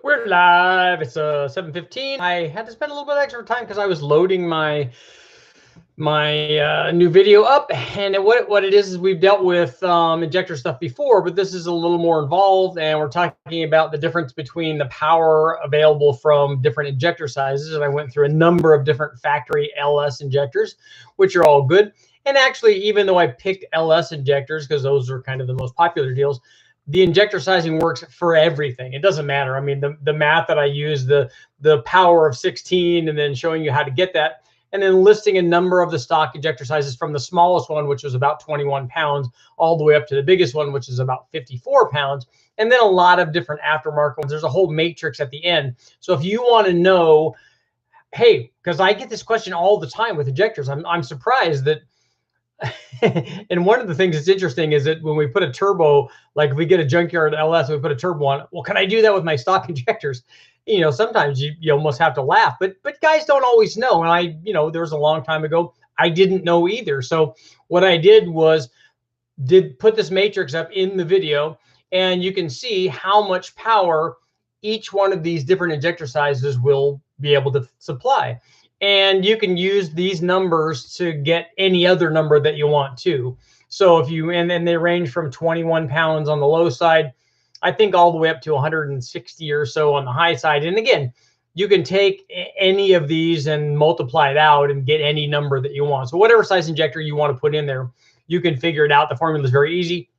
We're live. It's 7:15. I had to spend a little bit extra time because I was loading my new video up. And what it is we've dealt with injector stuff before, but this is a little more involved, and we're talking about the difference between the power available from different injector sizes. And I went through a number of different factory LS injectors, which are all good. And actually, even though I picked LS injectors because those are kind of the most popular deals, the injector sizing works for everything. It doesn't matter. I mean, the math that I use, the power of 16, and then showing you how to get that, and then listing a number of the stock injector sizes from the smallest one, which was about 21 pounds, all the way up to the biggest one, which is about 54 pounds, and then a lot of different aftermarket ones. There's a whole matrix at the end. So if you want to know, hey, because I get this question all the time with injectors, I'm surprised that. And one of the things that's interesting is that when we put a turbo, like if we get a junkyard LS, we put a turbo on, well, can I do that with my stock injectors? You know, sometimes you almost have to laugh, but guys don't always know. And there was a long time ago, I didn't know either. So what I did was put this matrix up in the video, and you can see how much power each one of these different injector sizes will be able to supply. And you can use these numbers to get any other number that you want to. So if you, and then they range from 21 pounds on the low side, I think all the way up to 160 or so on the high side. And again, you can take any of these and multiply it out and get any number that you want. So whatever size injector you want to put in there, you can figure it out. The formula is very easy.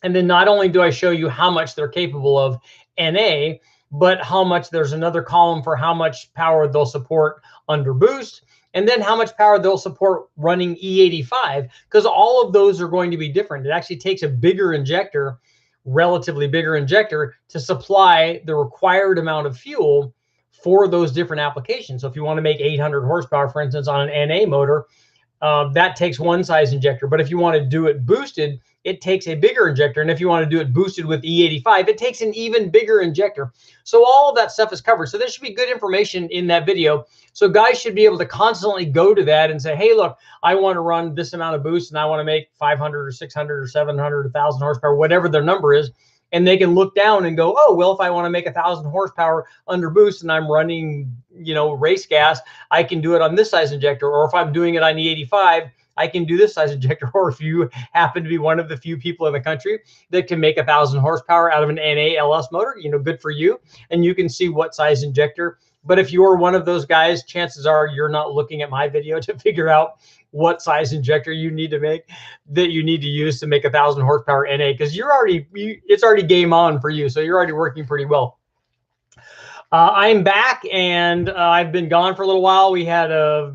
And then not only do I show you how much they're capable of NA, but how much, there's another column for how much power they'll support under boost, and then how much power they'll support running E85, because all of those are going to be different. It actually takes a bigger injector, relatively bigger injector, to supply the required amount of fuel for those different applications. So if you want to make 800 horsepower, for instance, on an NA motor, that takes one size injector. But if you want to do it boosted, it takes a bigger injector. And if you want to do it boosted with E85, it takes an even bigger injector. So all of that stuff is covered. So there should be good information in that video. So guys should be able to constantly go to that and say, hey, look, I want to run this amount of boost, and I want to make 500 or 600 or 700, 1,000 horsepower, whatever their number is. And they can look down and go, oh, well, if I want to make 1,000 horsepower under boost and I'm running, race gas, I can do it on this size injector. Or if I'm doing it on E85, I can do this size injector. Or if you happen to be one of the few people in the country that can make 1,000 horsepower out of an NA LS motor, good for you. And you can see what size injector. But if you're one of those guys, chances are you're not looking at my video to figure out what size injector you need to make, that you need to use to make 1,000 horsepower NA, because it's already game on for you. So you're already working pretty well. I'm back, and I've been gone for a little while. We had a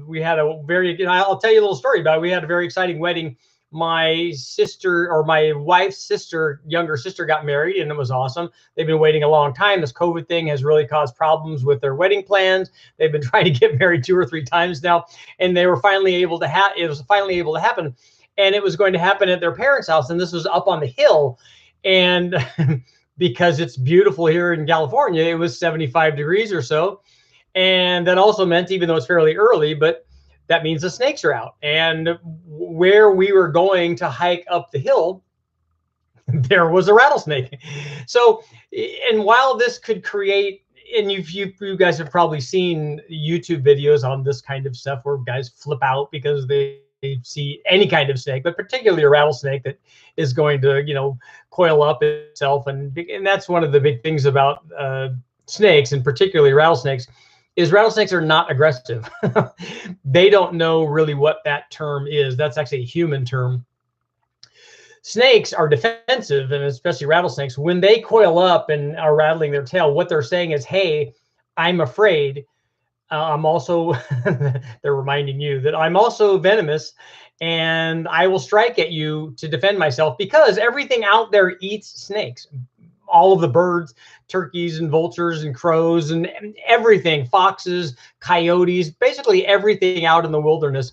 very, I'll tell you a little story about it. We had a very exciting wedding. My sister, or my wife's sister, younger sister, got married, and it was awesome. They've been waiting a long time. This COVID thing has really caused problems with their wedding plans. They've been trying to get married 2 or 3 times now, and they were finally able to it was finally able to happen. And it was going to happen at their parents' house, and this was up on the hill. And because it's beautiful here in California, it was 75 degrees or so. And that also meant, even though it's fairly early, but that means the snakes are out. And where we were going to hike up the hill, there was a rattlesnake. So, and while this could create, and you guys have probably seen YouTube videos on this kind of stuff where guys flip out because they see any kind of snake, but particularly a rattlesnake that is going to, coil up itself. And that's one of the big things about snakes, and particularly rattlesnakes, is rattlesnakes are not aggressive. They don't know really what that term is. That's actually a human term. Snakes are defensive, and especially rattlesnakes, when they coil up and are rattling their tail, what they're saying is, hey, I'm afraid. I'm also, they're reminding you that I'm also venomous, and I will strike at you to defend myself, because everything out there eats snakes. All of the birds, turkeys and vultures and crows and everything, foxes, coyotes, basically everything out in the wilderness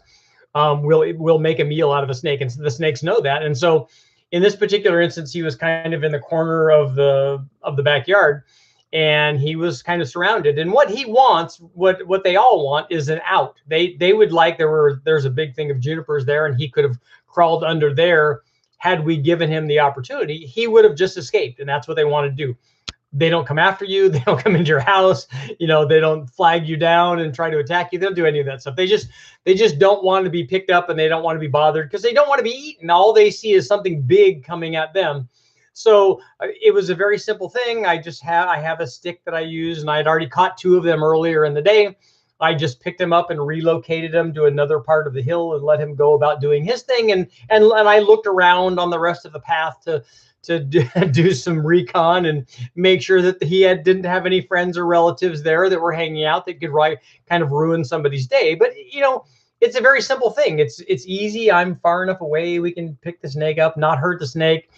will make a meal out of a snake, and the snakes know that. And so in this particular instance, he was kind of in the corner of the backyard, and he was kind of surrounded. And what he wants, what they all want, is an out. They would like, there's a big thing of junipers there, and he could have crawled under there. Had we given him the opportunity, he would have just escaped, and that's what they want to do. They don't come after you. They don't come into your house. You know, they don't flag you down and try to attack you. They don't do any of that stuff. They just don't want to be picked up, and they don't want to be bothered because they don't want to be eaten. All they see is something big coming at them. So it was a very simple thing. I have a stick that I use, and I'd already caught 2 of them earlier in the day. I just picked him up and relocated him to another part of the hill and let him go about doing his thing. And I looked around on the rest of the path to do some recon and make sure that he didn't have any friends or relatives there that were hanging out that could kind of ruin somebody's day. But you know, it's a very simple thing. It's easy. I'm far enough away. We can pick the snake up, not hurt the snake,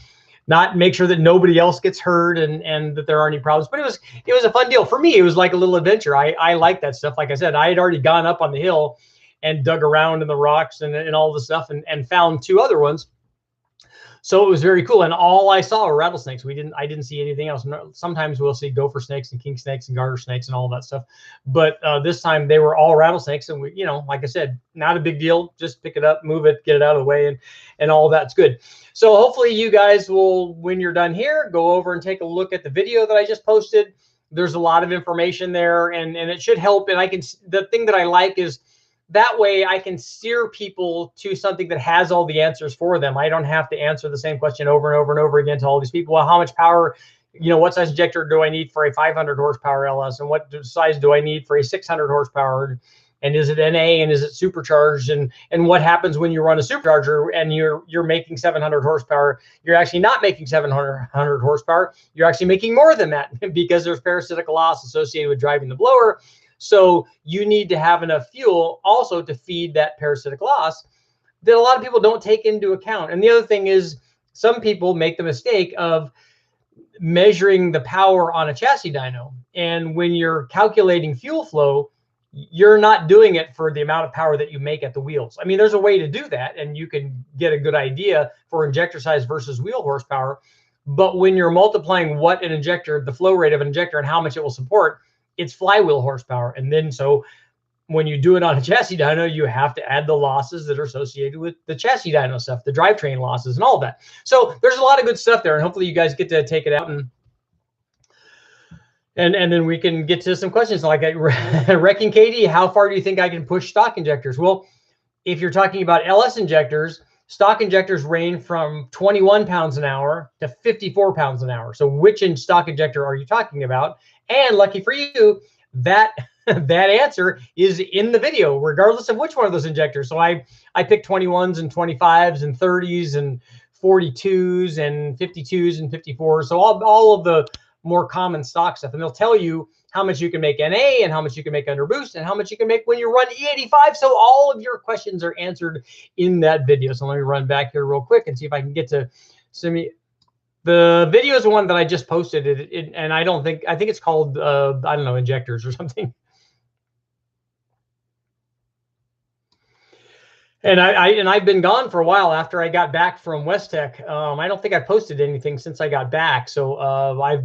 not make sure that nobody else gets hurt and that there aren't any problems. But it was a fun deal for me. It was like a little adventure. I like that stuff. Like I said, I had already gone up on the hill and dug around in the rocks and all the stuff and found 2 other ones. So it was very cool. And all I saw were rattlesnakes. I didn't see anything else. Sometimes we'll see gopher snakes and king snakes and garter snakes and all that stuff. But this time they were all rattlesnakes. And we, you know, like I said, not a big deal. Just pick it up, move it, get it out of the way, and all that's good. So hopefully you guys will, when you're done here, go over and take a look at the video that I just posted. There's a lot of information there, and it should help. And the thing that I like is, that way I can steer people to something that has all the answers for them. I don't have to answer the same question over and over and over again to all these people. Well, how much power, you know, what size injector do I need for a 500 horsepower LS? And what size do I need for a 600 horsepower? And is it NA and is it supercharged? And what happens when you run a supercharger and you're making 700 horsepower? You're actually not making 700 horsepower. You're actually making more than that because there's parasitic loss associated with driving the blower. So you need to have enough fuel also to feed that parasitic loss that a lot of people don't take into account. And the other thing is, some people make the mistake of measuring the power on a chassis dyno. And when you're calculating fuel flow, you're not doing it for the amount of power that you make at the wheels. I mean, there's a way to do that, and you can get a good idea for injector size versus wheel horsepower. But when you're multiplying what an injector, the flow rate of an injector and how much it will support, it's flywheel horsepower. And then so when you do it on a chassis dyno, you have to add the losses that are associated with the chassis dyno stuff, the drivetrain losses and all that. So there's a lot of good stuff there, and hopefully you guys get to take it out and then we can get to some questions like Wrecking Katie, how far do you think I can push stock injectors? Well, if you're talking about LS injectors, stock injectors range from 21 pounds an hour to 54 pounds an hour. So which stock injector are you talking about? And lucky for you, that answer is in the video, regardless of which one of those injectors. So I picked 21s and 25s and 30s and 42s and 52s and 54s. So all of the more common stock stuff. And they'll tell you how much you can make NA and how much you can make under boost and how much you can make when you run E85. So all of your questions are answered in that video. So let me run back here real quick and see if I can get to some. The video is the one that I just posted, and I think it's called, I don't know, injectors or something. And I've been gone for a while after I got back from West Tech. I don't think I've posted anything since I got back. So I've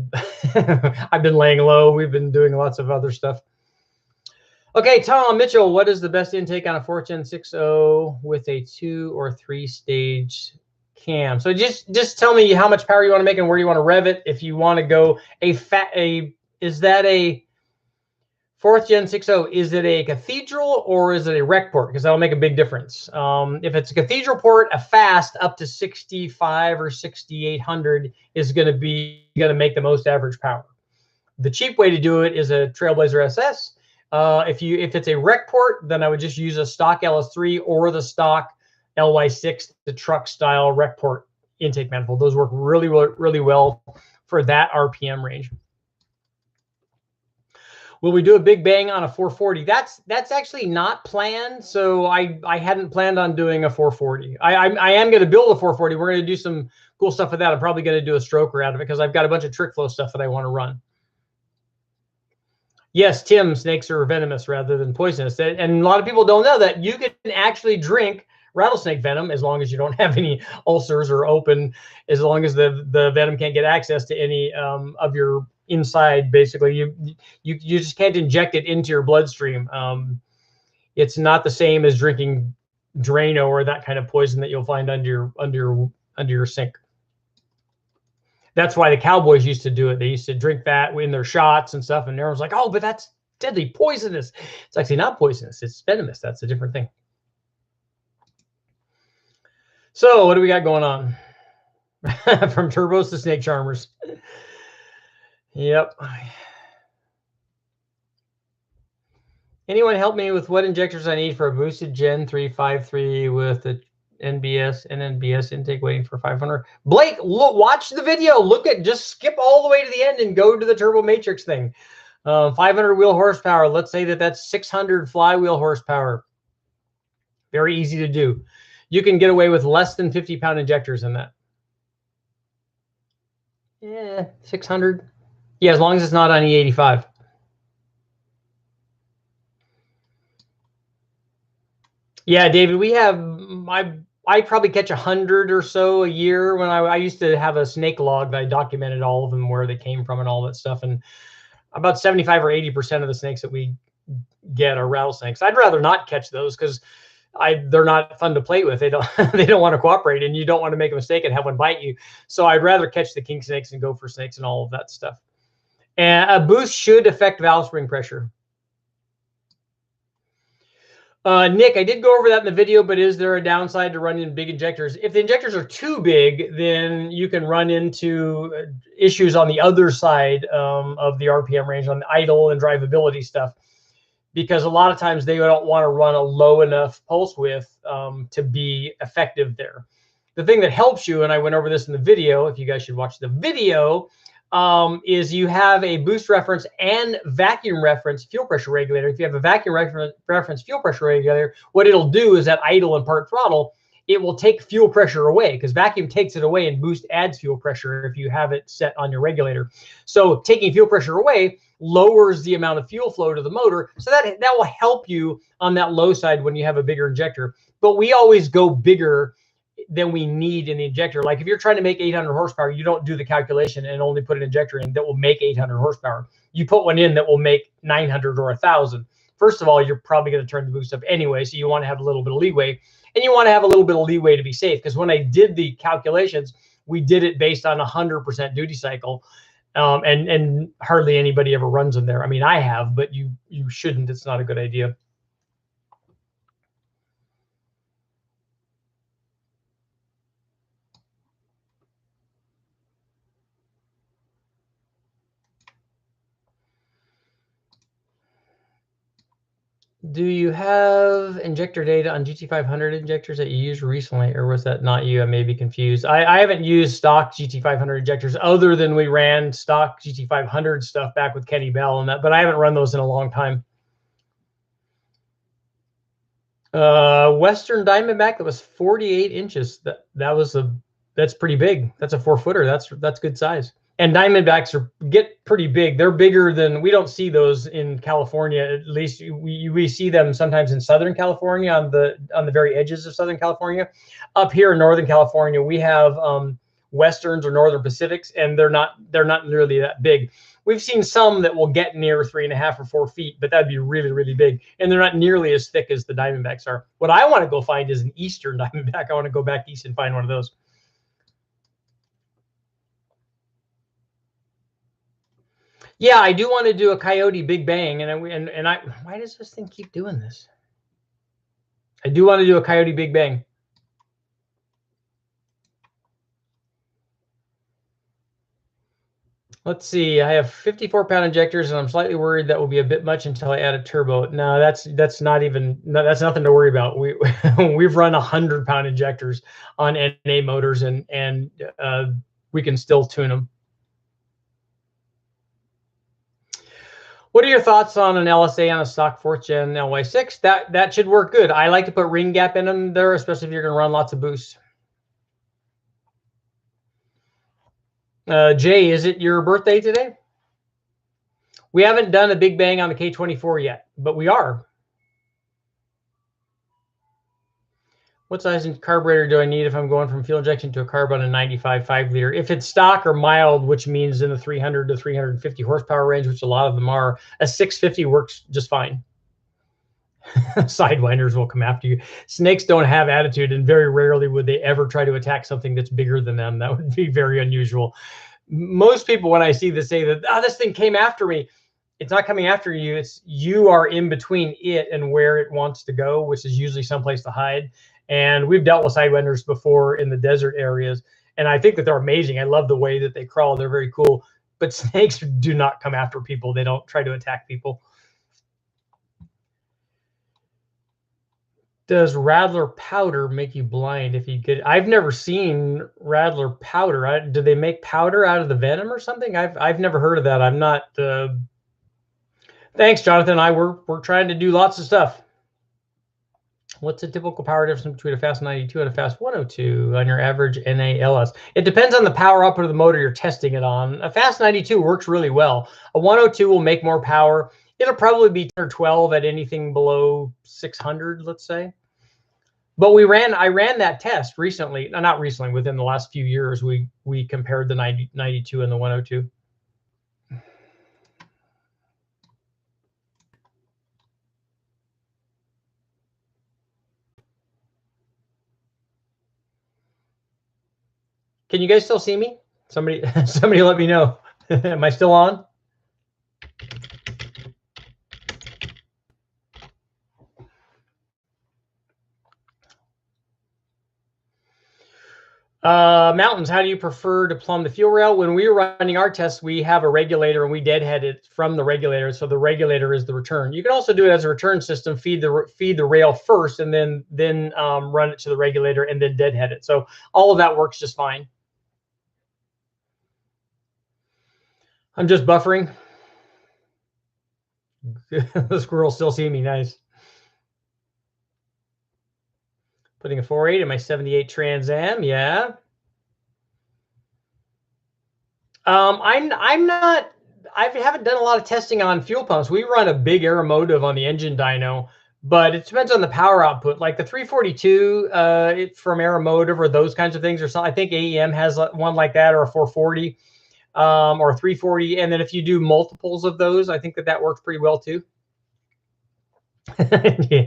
I've been laying low. We've been doing lots of other stuff. Okay, Tom Mitchell, what is the best intake on a 4th Gen 6.0 with a 2 or 3 stage cam? So just tell me how much power you want to make and where you want to rev it. If you want to go is that a 4th Gen 6.0, is it a cathedral or is it a rec port? Because that'll make a big difference. If it's a cathedral port, a fast up to 65 or 6800 is going to make the most average power. The cheap way to do it is a Trailblazer SS. If it's a rec port, then I would just use a stock LS3 or the stock LY6, the truck style rec port intake manifold. Those work really, really well for that RPM range. Will we do a big bang on a 440? That's actually not planned. So I hadn't planned on doing a 440. I am going to build a 440. We're going to do some cool stuff with that. I'm probably going to do a stroker out of it because I've got a bunch of trick flow stuff that I want to run. Yes, Tim, snakes are venomous rather than poisonous. And a lot of people don't know that you can actually drink rattlesnake venom as long as you don't have any ulcers or open, as long as the venom can't get access to any of your inside. Basically, you just can't inject it into your bloodstream. It's not the same as drinking Drano or that kind of poison that you'll find under your sink. That's why the cowboys used to do it. They used to drink that in their shots and stuff. And everyone's like, oh, but that's deadly poisonous. It's actually not poisonous. It's venomous. That's a different thing. So what do we got going on? From turbos to snake charmers. Yep. Anyone help me with what injectors I need for a boosted Gen 353 with a NNBS intake waiting for 500? Blake, look, watch the video. Look at, just skip all the way to the end and go to the turbo matrix thing. 500 wheel horsepower. Let's say that that's 600 flywheel horsepower. Very easy to do. You can get away with less than 50-pound injectors in that. Yeah, 600. Yeah, as long as it's not on E85. Yeah, David, we have, I probably catch 100 or so a year. When I used to have a snake log that I documented all of them, where they came from and all that stuff. And about 75 or 80% of the snakes that we get are rattlesnakes. I'd rather not catch those because they're not fun to play with. They don't they don't want to cooperate, and you don't want to make a mistake and have one bite you. So I'd rather catch the king snakes and gopher snakes and all of that stuff. And a boost should affect valve spring pressure. Nick, I did go over that in the video, but is there a downside to running big injectors? If the injectors are too big, then you can run into issues on the other side of the RPM range, on the idle and drivability stuff, because a lot of times they don't want to run a low enough pulse width to be effective there. The thing that helps you, and I went over this in the video, if you guys should watch the video, is you have a boost reference and vacuum reference fuel pressure regulator. If you have a vacuum reference fuel pressure regulator, what it'll do is at idle and part throttle, it will take fuel pressure away, because vacuum takes it away and boost adds fuel pressure if you have it set on your regulator. So taking fuel pressure away lowers the amount of fuel flow to the motor. So that will help you on that low side when you have a bigger injector. But we always go bigger than we need in the injector. Like if you're trying to make 800 horsepower, you don't do the calculation and only put an injector in that will make 800 horsepower. You put one in that will make 900 or 1,000. First of all, you're probably going to turn the boost up anyway, so you want to have a little bit of leeway. And you want to have a little bit of leeway to be safe, because when I did the calculations, we did it based on 100% duty cycle, and hardly anybody ever runs them there. I mean, I have, but you shouldn't. It's not a good idea. Do you have injector data on GT500 injectors that you used recently, or was that not you? I may be confused. I haven't used stock GT500 injectors other than we ran stock GT500 stuff back with Kenny Bell and that, but I haven't run those in a long time. Western Diamondback, that was 48 inches. That's pretty big. That's a 4-footer. That's good size. And Diamondbacks get pretty big. They're bigger than, we don't see those in California. At least we see them sometimes in Southern California, on the very edges of Southern California. Up here in Northern California, we have Westerns or Northern Pacifics, and they're not nearly that big. We've seen some that will get near 3.5 or 4 feet, but that'd be really, really big. And they're not nearly as thick as the Diamondbacks are. What I want to go find is an Eastern Diamondback. I want to go back east and find one of those. Yeah, I do want to do a Coyote Big Bang, and I why does this thing keep doing this? I do want to do a Coyote Big Bang. Let's see. I have 54-pound injectors, and I'm slightly worried that will be a bit much until I add a turbo. No, that's nothing to worry about. We've run 100-pound injectors on NA motors, and we can still tune them. What are your thoughts on an LSA on a stock 4th gen LY6? That should work good. I like to put ring gap in them there, especially if you're going to run lots of boosts. Jay, is it your birthday today? We haven't done a big bang on the K24 yet, but we are. What size carburetor do I need if I'm going from fuel injection to a carb on a 95 5-liter? If it's stock or mild, which means in the 300 to 350 horsepower range, which a lot of them are, a 650 works just fine. Sidewinders will come after you. Snakes don't have attitude, and very rarely would they ever try to attack something that's bigger than them. That would be very unusual. most people, when I see this, say that, oh, this thing came after me. It's not coming after you. It's you are in between it and where it wants to go, which is usually someplace to hide. And we've dealt with sidewinders before in the desert areas, and I think that they're amazing. I love the way that they crawl. They're very cool. But snakes do not come after people. They don't try to attack people. Does Rattler powder make you blind if you get? I've never seen Rattler powder. Do they make powder out of the venom or something? I've never heard of that. I'm not. Thanks, Jonathan. We're trying to do lots of stuff. What's the typical power difference between a fast 92 and a fast 102 on your average NALS? It depends on the power output of the motor you're testing it on. A fast 92 works really well. A 102 will make more power. It'll probably be 10 or 12 at anything below 600, let's say. But I ran that test recently, not recently, within the last few years. We compared the 92 and the 102. Can you guys still see me? Somebody let me know. Am I still on? Mountains, how do you prefer to plumb the fuel rail? When we were running our tests, we have a regulator and we deadhead it from the regulator. So the regulator is the return. You can also do it as a return system, feed the rail first and then run it to the regulator and then deadhead it. So all of that works just fine. I'm just buffering. The squirrel still see me. Nice. Putting a 4.8 in my 78 Trans Am. Yeah. I'm not. I haven't done a lot of testing on fuel pumps. We run a big aeromotive on the engine dyno, but it depends on the power output. Like the 342 from aeromotive or those kinds of things, or something. I think AEM has one like that, or a 440 or 340. And then if you do multiples of those, I think that works pretty well too. Yeah.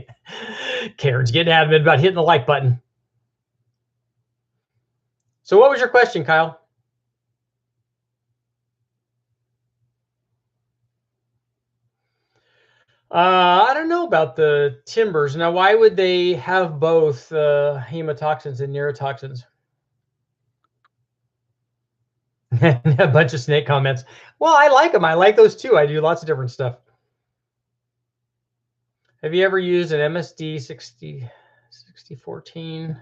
Karen's getting adamant about hitting the like button. So what was your question, Kyle? I don't know about the timbers. Now, why would they have both hemotoxins and neurotoxins? A bunch of snake comments. Well, I like them. I like those too. I do lots of different stuff. Have you ever used an MSD 6014,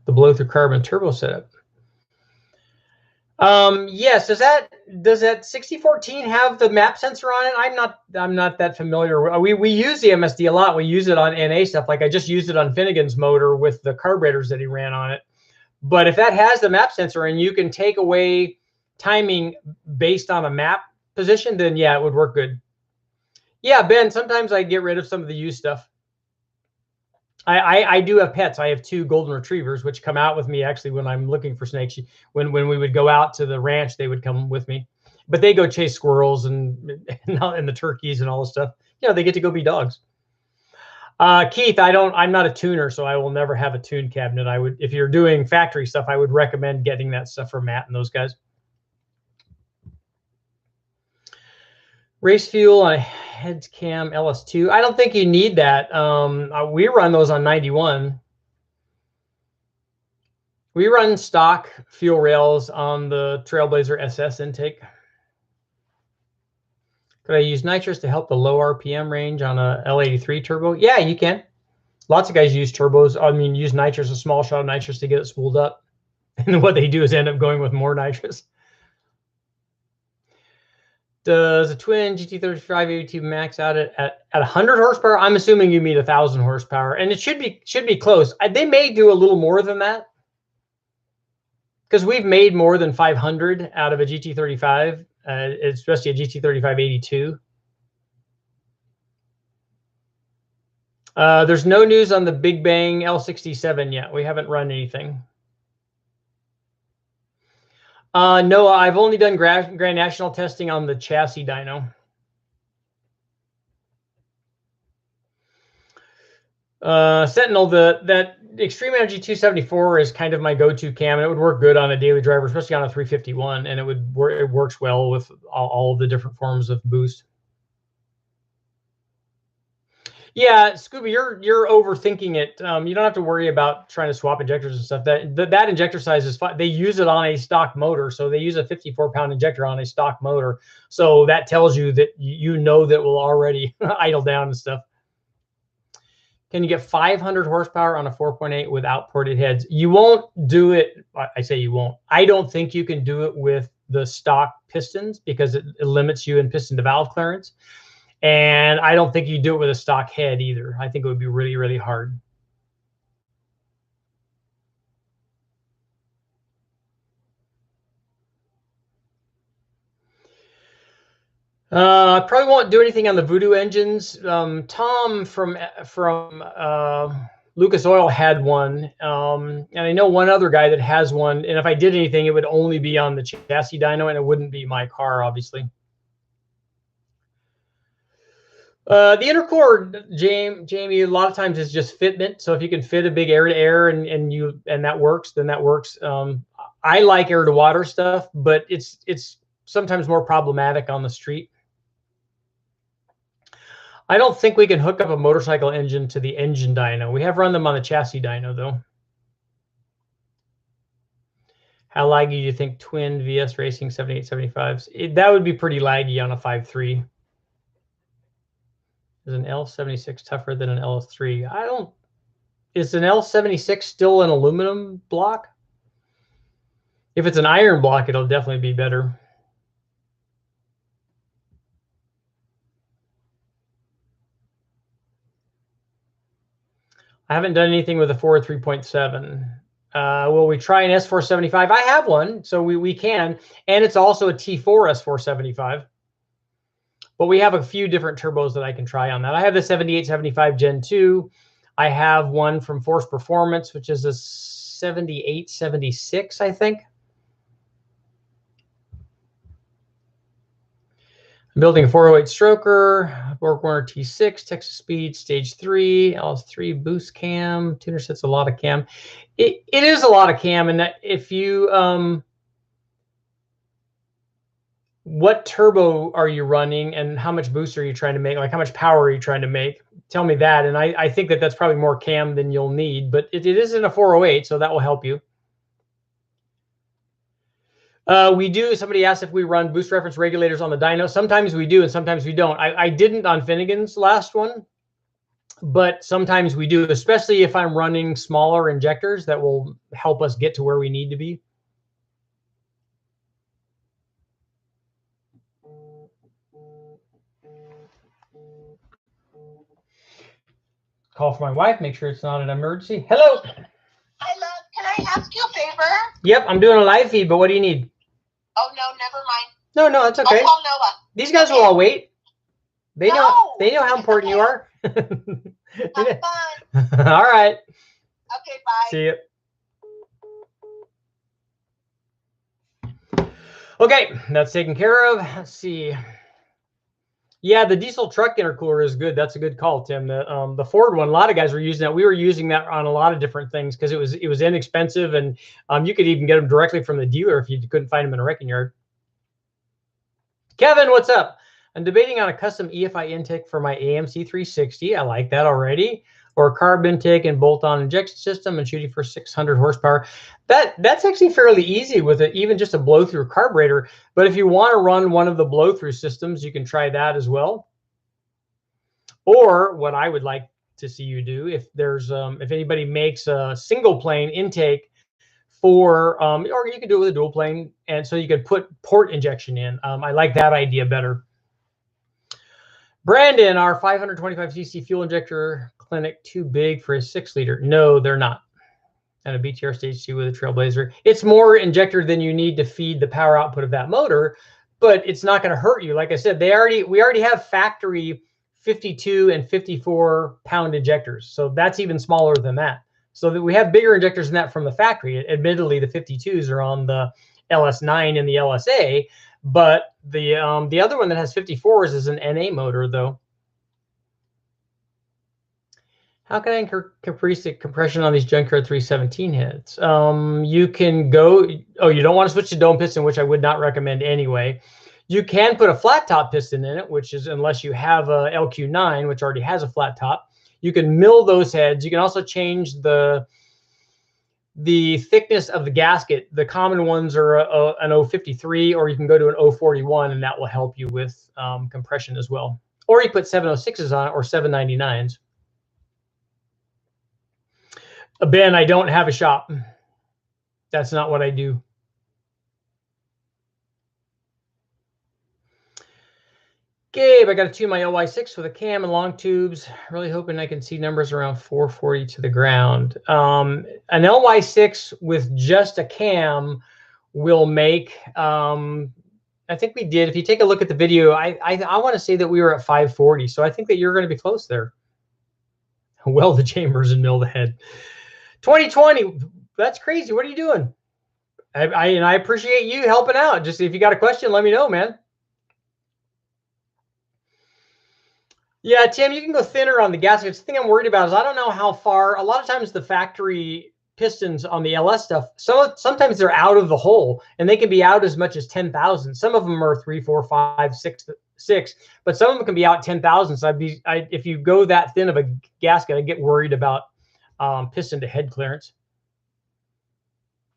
the blow through carbon turbo setup? Yes. Does that 6014 have the map sensor on it? I'm not that familiar. We use the MSD a lot. We use it on NA stuff. Like I just used it on Finnegan's motor with the carburetors that he ran on it. But if that has the map sensor and you can take away timing based on a map position, then yeah, it would work good. Yeah, Ben, sometimes I get rid of some of the used stuff. I do have pets. I have 2 golden retrievers, which come out with me actually when I'm looking for snakes. When we would go out to the ranch, they would come with me. But they go chase squirrels and the turkeys and all this stuff. You know, they get to go be dogs. Keith, I'm not a tuner, so I will never have a tune cabinet. If you're doing factory stuff, I would recommend getting that stuff from Matt and those guys. Race fuel on a heads cam LS2. I don't think you need that. We run those on 91. We run stock fuel rails on the Trailblazer SS intake. Could I use nitrous to help the low RPM range on a L83 turbo? Yeah, you can. Lots of guys use turbos. I mean, use nitrous, a small shot of nitrous to get it spooled up. And what they do is end up going with more nitrous. Does a twin GT35 82 max out at 100 horsepower? I'm assuming you mean 1,000 horsepower, and it should be close. They may do a little more than that because we've made more than 500 out of a GT35, especially a GT35 82. There's no news on the Big Bang L67 yet. We haven't run anything. No, I've only done Grand National testing on the chassis dyno. Sentinel, that Extreme Energy 274 is kind of my go-to cam, and it would work good on a daily driver, especially on a 351, and it works well with all of the different forms of boost. Yeah, Scooby, you're overthinking it. You don't have to worry about trying to swap injectors and stuff. That injector size is fine. They use it on a stock motor, so they use a 54-pound injector on a stock motor. So that tells you that you know that will already idle down and stuff. Can you get 500 horsepower on a 4.8 without ported heads? You won't do it. I say you won't. I don't think you can do it with the stock pistons because it limits you in piston to valve clearance. And I don't think you do it with a stock head either. I think it would be really, really hard. I probably won't do anything on the Voodoo engines. Tom from Lucas Oil had one, and I know one other guy that has one. And if I did anything, it would only be on the chassis dyno, and it wouldn't be my car, obviously. The intercooler, Jamie, a lot of times is just fitment. So if you can fit a big air-to-air and that works, then that works. I like air-to-water stuff, but it's sometimes more problematic on the street. I don't think we can hook up a motorcycle engine to the engine dyno. We have run them on the chassis dyno, though. How laggy do you think twin VS Racing 7875s? That would be pretty laggy on a 5.3. Is an L76 tougher than an L3? I don't. Is an L76 still an aluminum block? If it's an iron block, it'll definitely be better. I haven't done anything with a Ford 3.7. Will we try an S475? I have one, so we can. And it's also a T4 S475. But we have a few different turbos that I can try on that. I have the 7875 Gen 2. I have one from Force Performance, which is a 7876, I think. I'm building a 408 stroker, BorgWarner T6, Texas Speed, Stage 3, LS3 boost cam. Tuner sets a lot of cam. It is a lot of cam, and if you what turbo are you running and how much boost are you trying to make? Like how much power are you trying to make? Tell me that. And I think that that's probably more cam than you'll need, but it is in a 408, so that will help you. We do. Somebody asked if we run boost reference regulators on the dyno. Sometimes we do, and sometimes we don't. I didn't on Finnegan's last one, but sometimes we do, especially if I'm running smaller injectors that will help us get to where we need to be. Call for my wife, make sure it's not an emergency. Hello. Hi, love. Can I ask you a favor? Yep, I'm doing a live feed, but what do you need? Oh, no, never mind. No, that's okay. I'll call Noah. These guys will all wait. They know how important you are. Have fun. All right. Okay, bye. See you. Okay, that's taken care of. Let's see. Yeah, the diesel truck intercooler is good. That's a good call, Tim. The Ford one, a lot of guys were using that. We were using that on a lot of different things because it was inexpensive, and you could even get them directly from the dealer if you couldn't find them in a wrecking yard. Kevin, what's up? I'm debating on a custom EFI intake for my AMC 360. I like that already. Or a carb intake and bolt-on injection system and shooting for 600 horsepower. That's actually fairly easy with even just a blow-through carburetor. But if you want to run one of the blow-through systems, you can try that as well. Or what I would like to see you do, if there's if anybody makes a single plane intake for, or you can do it with a dual plane, and so you can put port injection in. I like that idea better. Brandon, our 525cc fuel injector clinic too big for a 6-liter? No, they're not. And a BTR Stage 2 with a Trailblazer. It's more injector than you need to feed the power output of that motor, but it's not going to hurt you. Like I said, we already have factory 52 and 54 pound injectors, so that's even smaller than that. So that we have bigger injectors than that from the factory. Admittedly, the 52s are on the LS9 and the LSA, but the other one that has 54s is an NA motor, though. How can I increase the compression on these Junkyard 317 heads? You can go, oh, you don't want to switch to dome piston, which I would not recommend anyway. You can put a flat top piston in it, which is, unless you have a LQ9, which already has a flat top, you can mill those heads. You can also change the thickness of the gasket. The common ones are an 053, or you can go to an 041, and that will help you with compression as well. Or you put 706s on it, or 799s. Ben, I don't have a shop. That's not what I do. Gabe, I got to tune my LY6 with a cam and long tubes. Really hoping I can see numbers around 440 to the ground. An LY6 with just a cam will make, I think we did, if you take a look at the video, I want to say that we were at 540. So I think that you're going to be close there. Weld the chambers and mill the head. 2020, that's crazy. What are you doing? And I appreciate you helping out. Just if you got a question, let me know, man. Yeah, Tim, you can go thinner on the gaskets. The thing I'm worried about is I don't know how far. A lot of times the factory pistons on the LS stuff, sometimes they're out of the hole, and they can be out as much as 10,000. Some of them are 3, 4, 5, 6, but some of them can be out 10,000. So if you go that thin of a gasket, I get worried about piston to head clearance.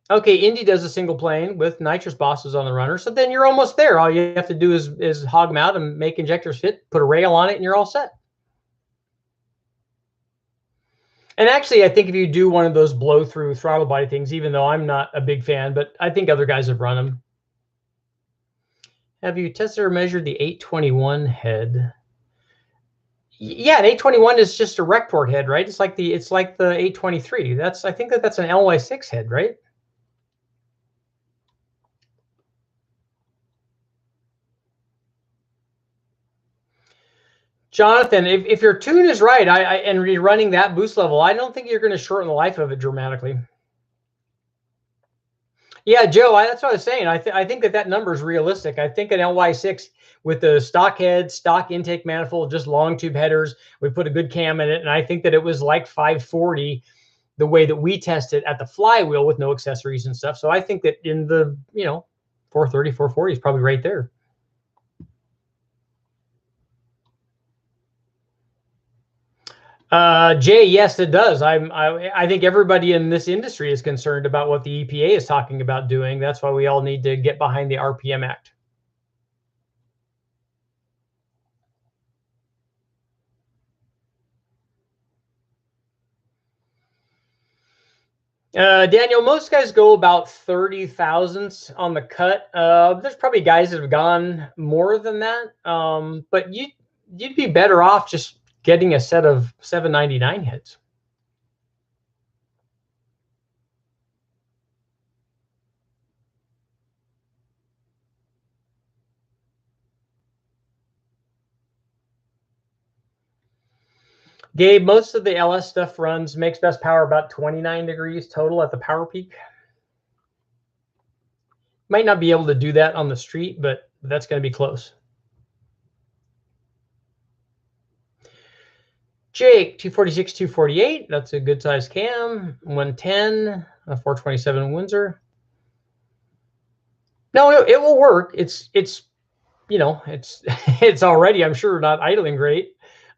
Okay, Indy does a single plane with nitrous bosses on the runner, so then you're almost there. All you have to do is hog them out and make injectors fit, put a rail on it, and you're all set. And actually, I think if you do one of those blow-through throttle body things, even though I'm not a big fan, but I think other guys have run them. Have you tested or measured the 821 head? Yeah, an 821 is just a rec port head, right? It's like the 823. I think that's an LY6 head, right? Jonathan, if your tune is right, and you're running that boost level, I don't think you're going to shorten the life of it dramatically. Yeah, Joe, that's what I was saying. I think that number is realistic. I think an LY6 with the stock head, stock intake manifold, just long tube headers, we put a good cam in it, and I think that it was like 540 the way that we tested at the flywheel with no accessories and stuff. So I think that in the 430, 440 is probably right there. Jay, yes, it does. I think everybody in this industry is concerned about what the EPA is talking about doing. That's why we all need to get behind the RPM Act. Daniel, most guys go about 30 thousandths on the cut. There's probably guys that have gone more than that. But you'd be better off just getting a set of 799 heads. Gabe, most of the LS stuff makes best power about 29 degrees total at the power peak. Might not be able to do that on the street, but that's going to be close. Jake, 246, 248. That's a good size cam. 110, a 427 Windsor. No, it will work. It's it's already, I'm sure, not idling great.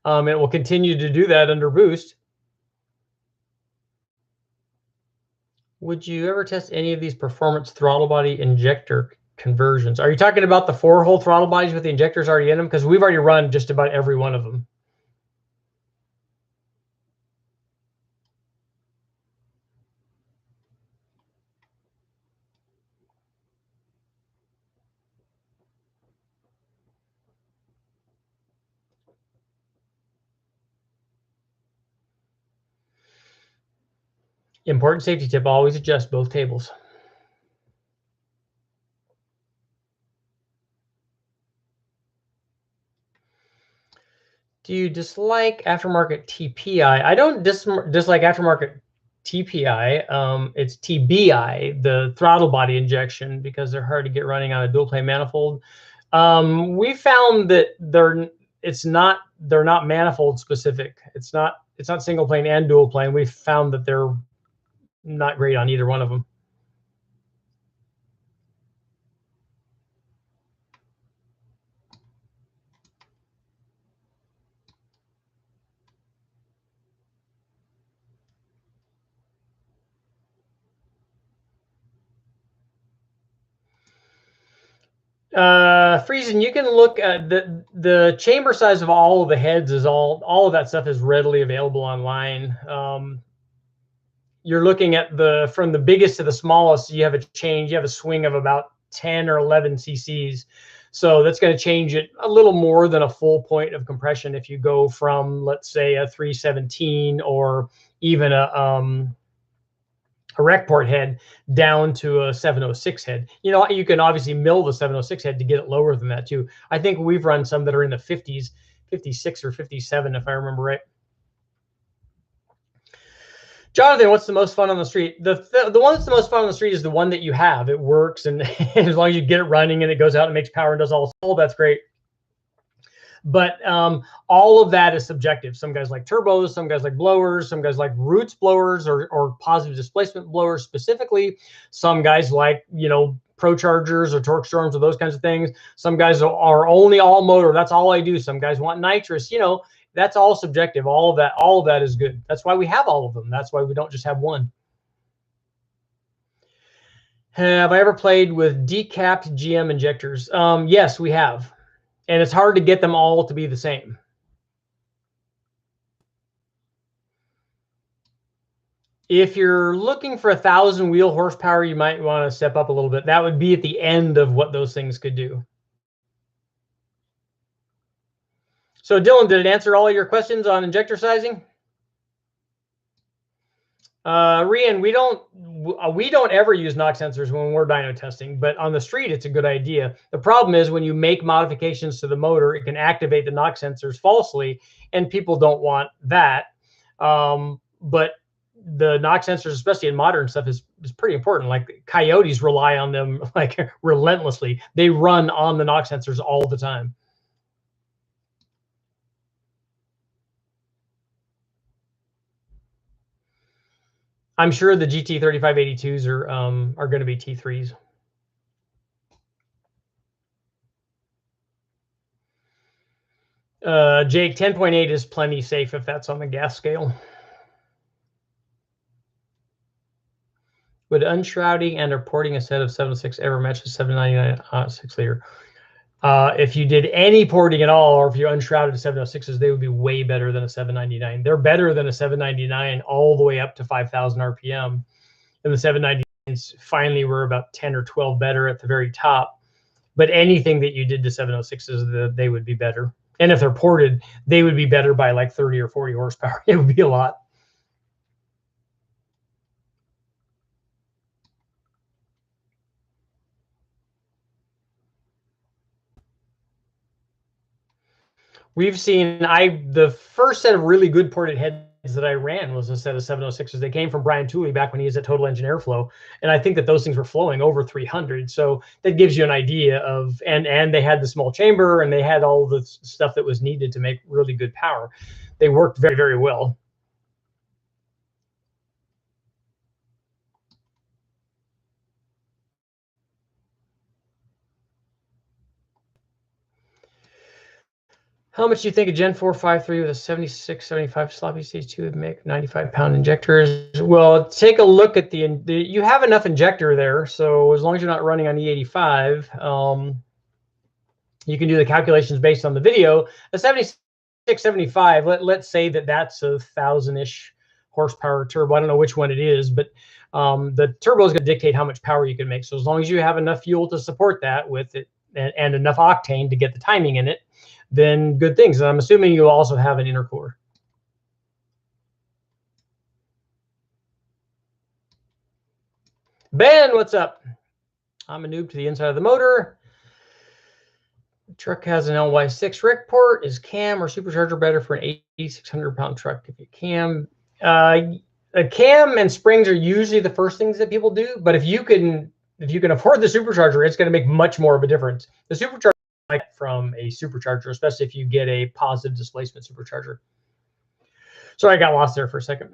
It will continue to do that under boost. Would you ever test any of these performance throttle body injector conversions? Are you talking about the 4-hole throttle bodies with the injectors already in them? Because we've already run just about every one of them. Important safety tip, always adjust both tables. Do you dislike aftermarket TPI? I don't dislike aftermarket TPI. It's TBI, the throttle body injection, because they're hard to get running on a dual plane manifold. We found that they're not manifold specific. single plane and dual plane. We've found that they're not great on either one of them. Friesen, you can look at the chamber size of all of the heads is all of that stuff is readily available online. You're looking at from the biggest to the smallest, you have a swing of about 10 or 11 cc's. So that's going to change it a little more than a full point of compression if you go from, let's say, a 317 or even a rec port head down to a 706 head. You know, you can obviously mill the 706 head to get it lower than that too. I think we've run some that are in the 50s, 56 or 57, if I remember right. Jonathan, what's the most fun on the street? The one that's the most fun on the street is the one that you have. It works, and as long as you get it running and it goes out and makes power and does all, that's great. But all of that is subjective. Some guys like turbos, some guys like blowers, some guys like roots blowers or positive displacement blowers specifically. Some guys like, you know, Prochargers or torque storms or those kinds of things. Some guys are only all motor. That's all I do. Some guys want nitrous. You know, that's all subjective. All of that is good. That's why we have all of them. That's why we don't just have one. Have I ever played with decapped GM injectors? Yes, we have. And it's hard to get them all to be the same. If you're looking for 1,000 wheel horsepower, you might want to step up a little bit. That would be at the end of what those things could do. So Dylan, did it answer all of your questions on injector sizing? Rian, we don't ever use knock sensors when we're dyno testing, but on the street, it's a good idea. The problem is when you make modifications to the motor, it can activate the knock sensors falsely, and people don't want that. But the knock sensors, especially in modern stuff, is pretty important. Like coyotes rely on them like relentlessly. They run on the knock sensors all the time. I'm sure the GT3582s are going to be T3s. Jake, 10.8 is plenty safe if that's on the gas scale. Would unshrouding and or porting a set of 706 ever match the 799 6 liter? If you did any porting at all, or if you unshrouded 706s, they would be way better than a 799. They're better than a 799 all the way up to 5,000 RPM. And the 799s finally were about 10 or 12 better at the very top. But anything that you did to 706s, they would be better. And if they're ported, they would be better by like 30 or 40 horsepower. It would be a lot. We've seen, the first set of really good ported heads that I ran was a set of 706s. They came from Brian Tooley back when he was at Total Engine Airflow. And I think that those things were flowing over 300. So that gives you an idea of, and they had the small chamber and they had all the stuff that was needed to make really good power. They worked very, very well. How much do you think a Gen 453 with a 76, 75 sloppy stage 2 would make 95-pound injectors? Well, take a look at you have enough injector there. So as long as you're not running on E85, you can do the calculations based on the video. A 76, 75, let's say that's a 1,000-ish horsepower turbo. I don't know which one it is, but the turbo is going to dictate how much power you can make. So as long as you have enough fuel to support that with it and enough octane to get the timing in it, then good things. And I'm assuming you also have an intercooler. Ben, what's up? I'm a noob to the inside of the motor. The truck has an LY6 rec port. Is cam or supercharger better for an 8,600-pound truck? If you can, a cam and springs are usually the first things that people do. But if you can afford the supercharger, it's going to make much more of a difference. The supercharger from a supercharger, especially if you get a positive displacement supercharger. Sorry, I got lost there for a second.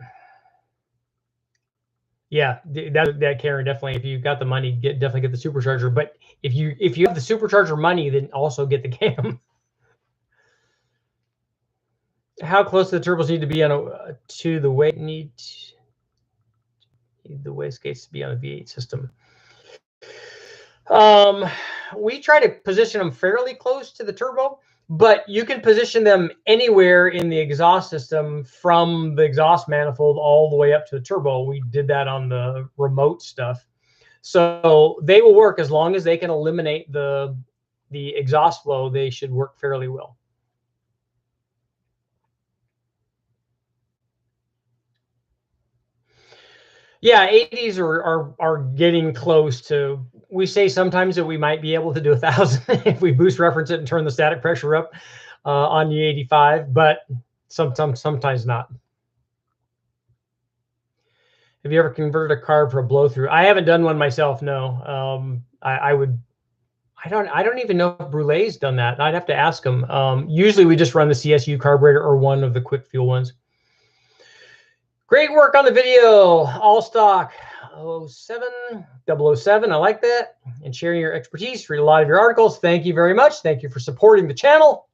Yeah, that Karen, definitely. If you got the money, definitely get the supercharger. But if you have the supercharger money, then also get the cam. How close do the turbos need to be on to the way need the wastegates to be on a V8 system? We try to position them fairly close to the turbo, but you can position them anywhere in the exhaust system from the exhaust manifold all the way up to the turbo. We did that on the remote stuff. So they will work as long as they can eliminate the exhaust flow. They should work fairly well. Yeah, 80s are getting close to. We say sometimes that we might be able to do 1,000 if we boost reference it and turn the static pressure up on the 85, but sometimes not. Have you ever converted a carb for a blow through? I haven't done one myself. No. I don't even know if Brulee's done that. I'd have to ask him. Usually we just run the CSU carburetor or one of the quick fuel ones. Great work on the video. All stock 007. I like that. And sharing your expertise. Read a lot of your articles. Thank you very much. Thank you for supporting the channel.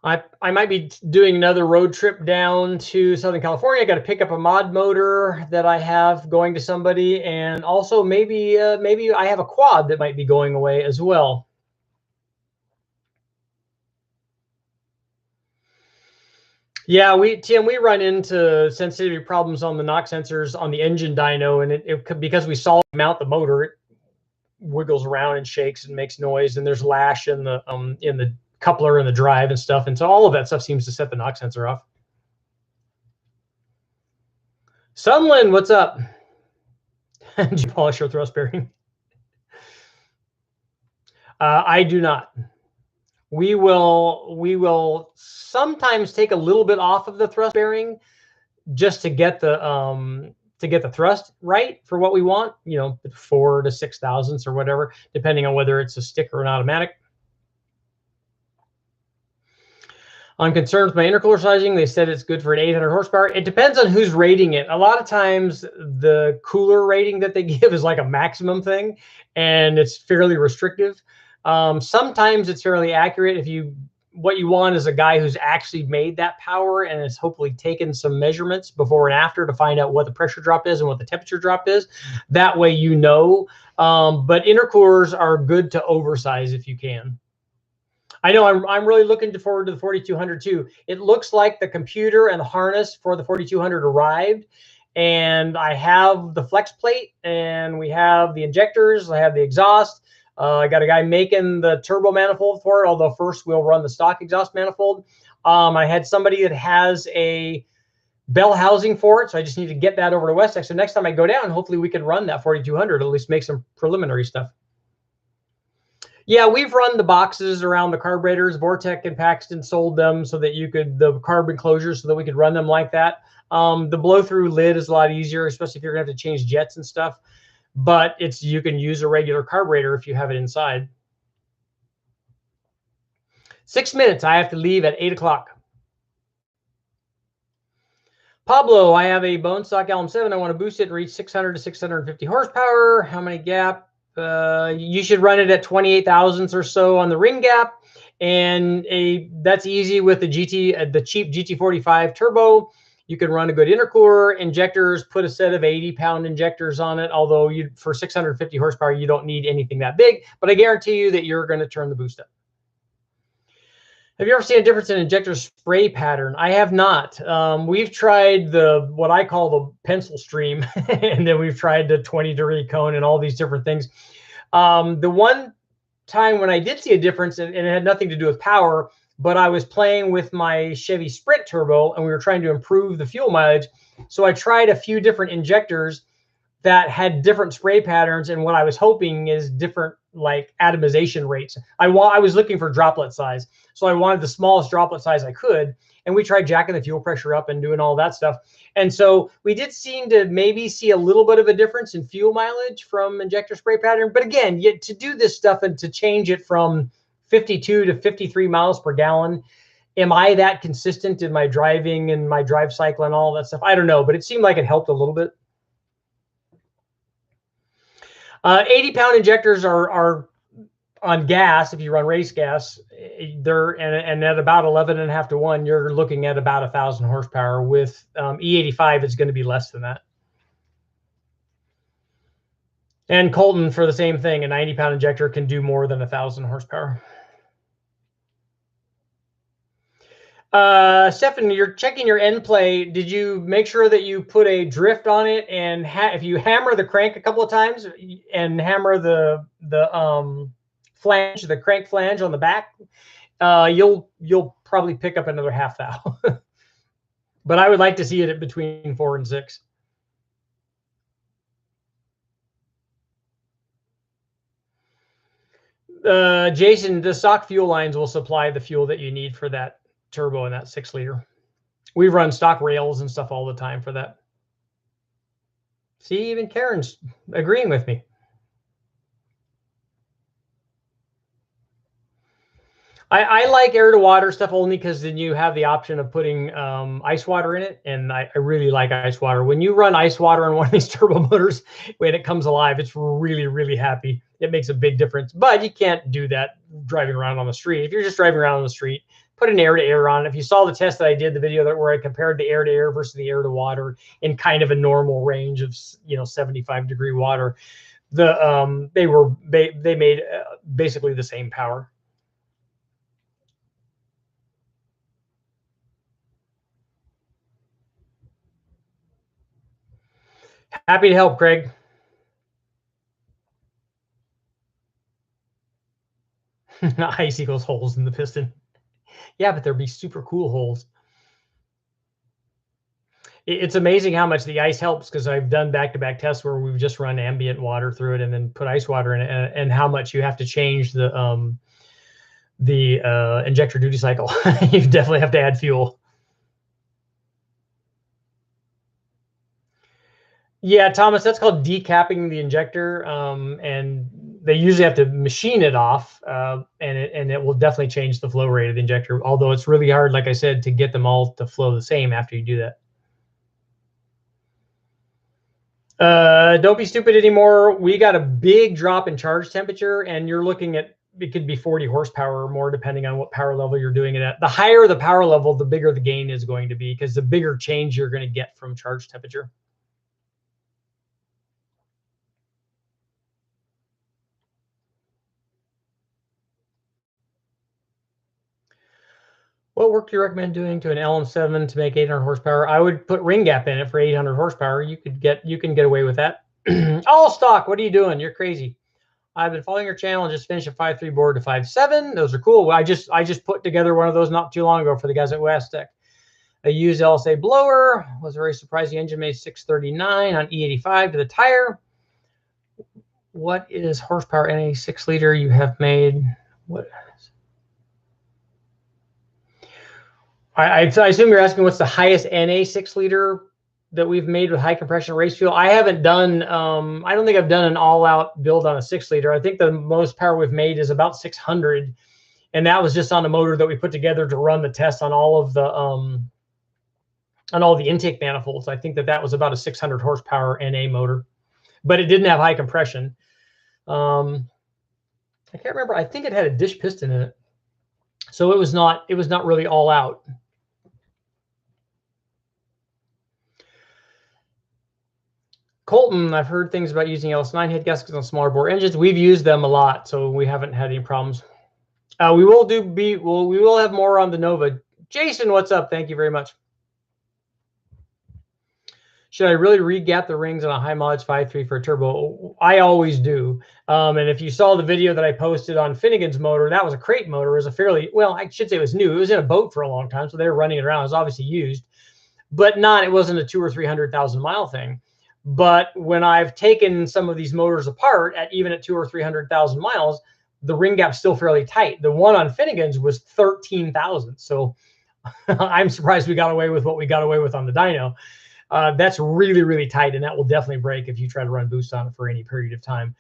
I might be doing another road trip down to Southern California. I got to pick up a mod motor that I have going to somebody, and also maybe I have a quad that might be going away as well. Yeah, Tim, we run into sensitivity problems on the knock sensors on the engine dyno, and it could, because we solid mount the motor, it wiggles around and shakes and makes noise, and there's lash in the coupler and the drive and stuff, and so all of that stuff seems to set the knock sensor off. Sunland, what's up? Did you polish your thrust bearing? I do not. We will sometimes take a little bit off of the thrust bearing just to get the thrust right for what we want, 4 to 6 thousandths or whatever, depending on whether it's a stick or an automatic. I'm concerned with my intercooler sizing. They said it's good for an 800 horsepower. It depends on who's rating it. A lot of times the cooler rating that they give is like a maximum thing, and it's fairly restrictive. Sometimes it's fairly accurate. What you want is a guy who's actually made that power and has hopefully taken some measurements before and after to find out what the pressure drop is and what the temperature drop is. That way you know. But intercoolers are good to oversize if you can. I know I'm really looking forward to the 4200 too. It looks like the computer and the harness for the 4200 arrived, and I have the flex plate, and we have the injectors. I have the exhaust. I got a guy making the turbo manifold for it, although first we'll run the stock exhaust manifold. I had somebody that has a bell housing for it, so I just need to get that over to Westex. So next time I go down, hopefully we can run that 4200, at least make some preliminary stuff. Yeah, we've run the boxes around the carburetors. Vortec and Paxton sold them so that you could, the carb enclosures, so that we could run them like that. The blow-through lid is a lot easier, especially if you're going to have to change jets and stuff. But you can use a regular carburetor if you have it inside. 6 minutes. I have to leave at 8 o'clock. Pablo, I have a bone stock Alum 7. I want to boost it and reach 600 to 650 horsepower. How many gap? You should run it at 28 thousandths or so on the ring gap, and that's easy with the cheap GT45 turbo. You can run a good intercooler. Injectors, put a set of 80-pound injectors on it, although for 650 horsepower, you don't need anything that big, but I guarantee you that you're going to turn the boost up. Have you ever seen a difference in injector spray pattern? I have not. We've tried what I call the pencil stream, and then we've tried the 20-degree cone and all these different things. The one time when I did see a difference, and it had nothing to do with power, but I was playing with my Chevy Sprint turbo, and we were trying to improve the fuel mileage. So I tried a few different injectors that had different spray patterns, and what I was hoping is different like atomization rates. I was looking for droplet size, so I wanted the smallest droplet size I could, and we tried jacking the fuel pressure up and doing all that stuff. And so we did seem to maybe see a little bit of a difference in fuel mileage from injector spray pattern. But again, to do this stuff and to change it from 52 to 53 miles per gallon Am I that consistent in my driving and my drive cycle and all that stuff? I don't know, but it seemed like it helped a little bit. 80-pound injectors are on gas. If you run race gas, and at about 11.5 to 1, you're looking at about 1,000 horsepower. With E85, it's going to be less than that. And Colton, for the same thing, a 90-pound injector can do more than 1,000 horsepower. Stefan, you're checking your end play. Did you make sure that you put a drift on it? And if you hammer the crank a couple of times and hammer the flange, the crank flange on the back, you'll probably pick up another half thou. But I would like to see it at between 4 and 6. Jason, the stock fuel lines will supply the fuel that you need for that turbo and that 6-liter. We run stock rails and stuff all the time for that. See, even Karen's agreeing with me. I like air to water stuff only because then you have the option of putting ice water in it, and I really like ice water. When you run ice water on one of these turbo motors, when it comes alive, it's really, really happy. It makes a big difference, but you can't do that driving around on the street. If you're just driving around on the street, put an air to air on. If you saw the test that I did, the video where I compared the air to air versus the air to water in kind of a normal range of 75-degree water, they made basically the same power. Happy to help, Craig. Ice equals holes in the piston. Yeah, but there'd be super cool holes. It's amazing how much the ice helps, because I've done back-to-back tests where we've just run ambient water through it and then put ice water in it, and how much you have to change the injector duty cycle. You definitely have to add fuel. Yeah, Thomas, that's called decapping the injector, and they usually have to machine it off, and it will definitely change the flow rate of the injector, although it's really hard, like I said, to get them all to flow the same after you do that. Don't be stupid anymore. We got a big drop in charge temperature, and you're looking at, it could be 40 horsepower or more, depending on what power level you're doing it at. The higher the power level, the bigger the gain is going to be, because the bigger change you're going to get from charge temperature. What work do you recommend doing to an LM7 to make 800 horsepower? I would put ring gap in it for 800 horsepower. You can get away with that. All stock. What are you doing? You're crazy. I've been following your channel and just finished a 5.3 board to 5.7. Those are cool. I just put together one of those not too long ago for the guys at Westech. I used LSA blower. Was very surprised the engine made 639 on E85 to the tire. What is horsepower NA 6-liter you have made? What? I assume you're asking what's the highest NA 6-liter that we've made with high compression race fuel. I haven't done, I don't think I've done an all-out build on a 6-liter. I think the most power we've made is about 600, and that was just on a motor that we put together to run the test on all of the on all the intake manifolds. I think that was about a 600 horsepower NA motor, but it didn't have high compression. I can't remember. I think it had a dish piston in it, so it was not really all out. Colton, I've heard things about using LS9 head gaskets on smaller bore engines. We've used them a lot, so we haven't had any problems. We will have more on the Nova. Jason, what's up? Thank you very much. Should I really re-gap the rings on a high mileage 5.3 for a turbo? I always do. And if you saw the video that I posted on Finnegan's motor, that was a crate motor. It was a fairly, well, I should say it was new. It was in a boat for a long time, so they were running it around. It was obviously used, but it wasn't a 200,000 or 300,000 mile thing. But when I've taken some of these motors apart at even at 200,000 or 300,000 miles, the ring gap's still fairly tight. The one on Finnegan's was 13,000. So I'm surprised we got away with what we got away with on the dyno. That's really, really tight, and that will definitely break if you try to run boost on it for any period of time.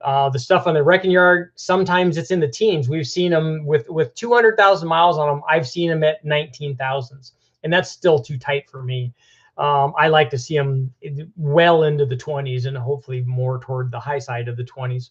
The stuff on the wrecking yard, sometimes it's in the teens. We've seen them with 200,000 miles on them. I've seen them at 19,000s, and that's still too tight for me. I like to see them well into the 20s and hopefully more toward the high side of the 20s.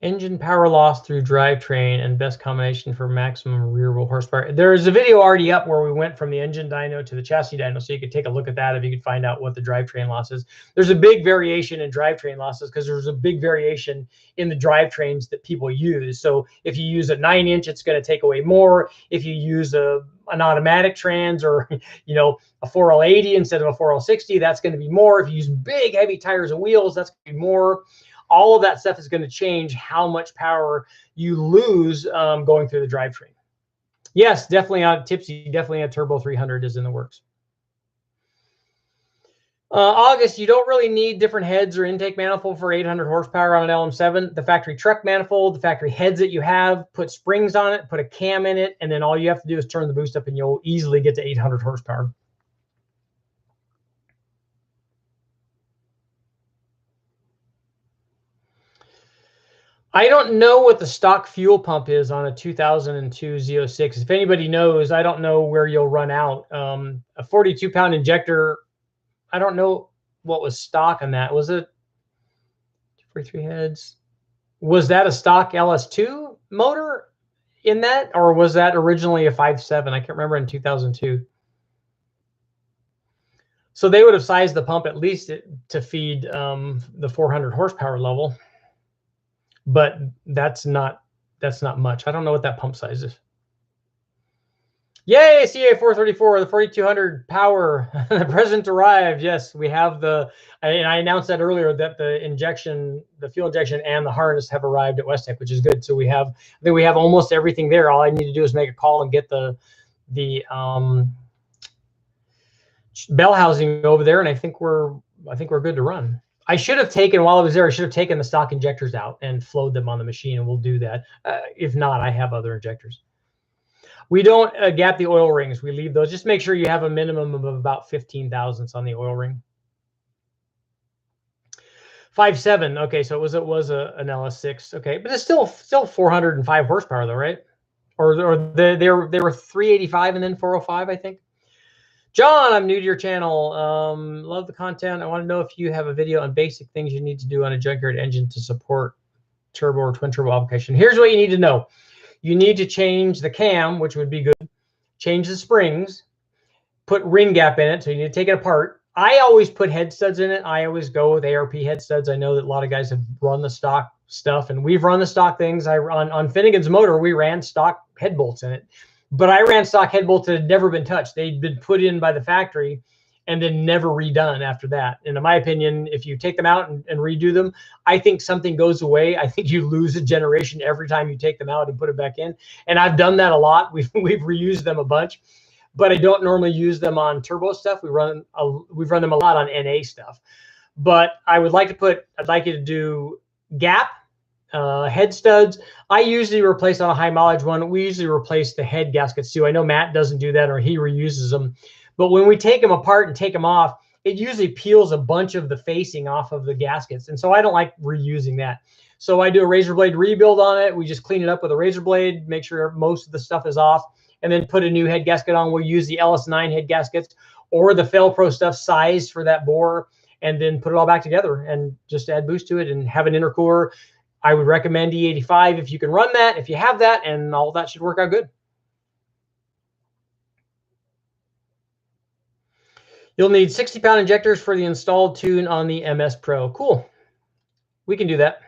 Engine power loss through drivetrain and best combination for maximum rear wheel horsepower. There's a video already up where we went from the engine dyno to the chassis dyno, so you could take a look at that if you could find out what the drivetrain loss is. There's a big variation in drivetrain losses because there's a big variation in the drivetrains that people use. So if you use a 9-inch, it's going to take away more. If you use an automatic trans or a 4L80 instead of a 4L60, that's going to be more. If you use big heavy tires and wheels, that's going to be more. All of that stuff is going to change how much power you lose going through the drivetrain. Yes, definitely on Tipsy, definitely a Turbo 300 is in the works. August, you don't really need different heads or intake manifold for 800 horsepower on an LM7. The factory truck manifold, the factory heads that you have, put springs on it, put a cam in it, and then all you have to do is turn the boost up and you'll easily get to 800 horsepower. I don't know what the stock fuel pump is on a 2002 Z06. If anybody knows, I don't know where you'll run out. A 42-pound injector, I don't know what was stock on that. Was it 43 heads? Was that a stock LS2 motor in that? Or was that originally a 5.7? I can't remember in 2002. So they would have sized the pump at least to feed the 400 horsepower level. But that's not much. I don't know what that pump size is. Yay, CA434, the 4200 power. The present arrived. Yes, we have and I announced that earlier that the fuel injection and the harness have arrived at West Tech, which is good. So I think we have almost everything there. All I need to do is make a call and get the bell housing over there, and I think we're good to run. I should have taken, while I was there, I should have taken the stock injectors out and flowed them on the machine, and we'll do that. If not, I have other injectors. We don't gap the oil rings. We leave those. Just make sure you have a minimum of about 15 thousandths on the oil ring. 5.7. Okay, so it was an LS6. Okay, but it's still 405 horsepower though, right? Or they were 385 and then 405, I think. John, I'm new to your channel. Love the content. I want to know if you have a video on basic things you need to do on a junkyard engine to support turbo or twin turbo application. Here's what you need to know. You need to change the cam, which would be good. Change the springs. Put ring gap in it, so you need to take it apart. I always put head studs in it. I always go with ARP head studs. I know that a lot of guys have run the stock stuff, and we've run the stock things. On Finnegan's motor, we ran stock head bolts in it. But I ran stock head bolts that had never been touched. They'd been put in by the factory and then never redone after that. And in my opinion, if you take them out and redo them, I think something goes away. I think you lose a generation every time you take them out and put it back in. And I've done that a lot. We've reused them a bunch, but I don't normally use them on turbo stuff. We've run them a lot on NA stuff. But I'd like you to do gap. Head studs. I usually replace on a high mileage one. We usually replace the head gaskets too. I know Matt doesn't do that, or he reuses them. But when we take them apart and take them off, it usually peels a bunch of the facing off of the gaskets. And so I don't like reusing that. So I do a razor blade rebuild on it. We just clean it up with a razor blade, make sure most of the stuff is off, and then put a new head gasket on. We'll use the LS9 head gaskets or the Felpro stuff sized for that bore, and then put it all back together and just add boost to it and have an intercooler. I would recommend E85 if you can run that, if you have that, and all that should work out good. You'll need 60-pound injectors for the installed tune on the MS Pro. Cool. We can do that.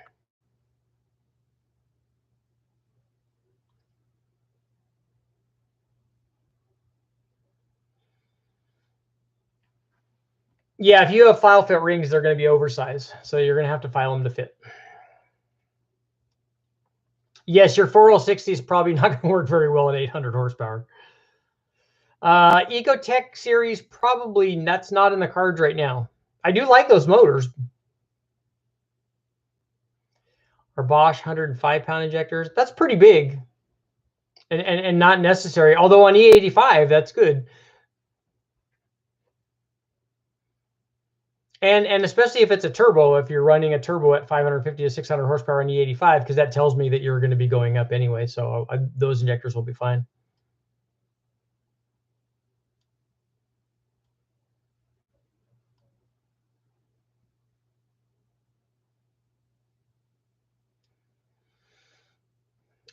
Yeah, if you have file fit rings, they're going to be oversized. So you're going to have to file them to fit. Yes, your 4L60 is probably not going to work very well at 800 horsepower. Ecotech series, probably that's not in the cards right now. I do like those motors. Or Bosch 105-pound injectors. That's pretty big and not necessary. Although on E85, that's good. And especially if it's a turbo, if you're running a turbo at 550 to 600 horsepower on E85, because that tells me that you're going to be going up anyway. So those injectors will be fine.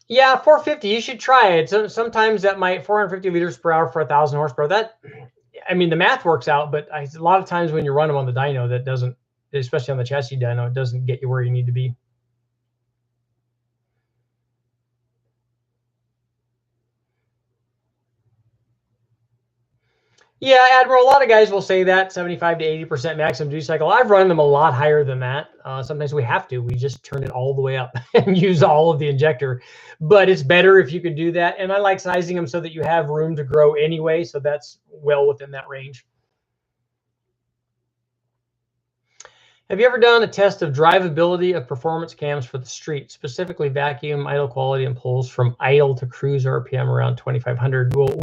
Yeah, 450. You should try it. So sometimes that might 450 liters per hour for 1,000 horsepower. That, I mean, the math works out, but a lot of times when you run them on the dyno, that doesn't, especially on the chassis dyno, it doesn't get you where you need to be. Yeah, Admiral, a lot of guys will say that 75 to 80% maximum duty cycle. I've run them a lot higher than that. Sometimes we have to. We just turn it all the way up and use all of the injector. But it's better if you could do that. And I like sizing them so that you have room to grow anyway. So that's well within that range. Have you ever done a test of drivability of performance cams for the street, specifically vacuum, idle quality, and pulls from idle to cruise RPM around 2,500? Well,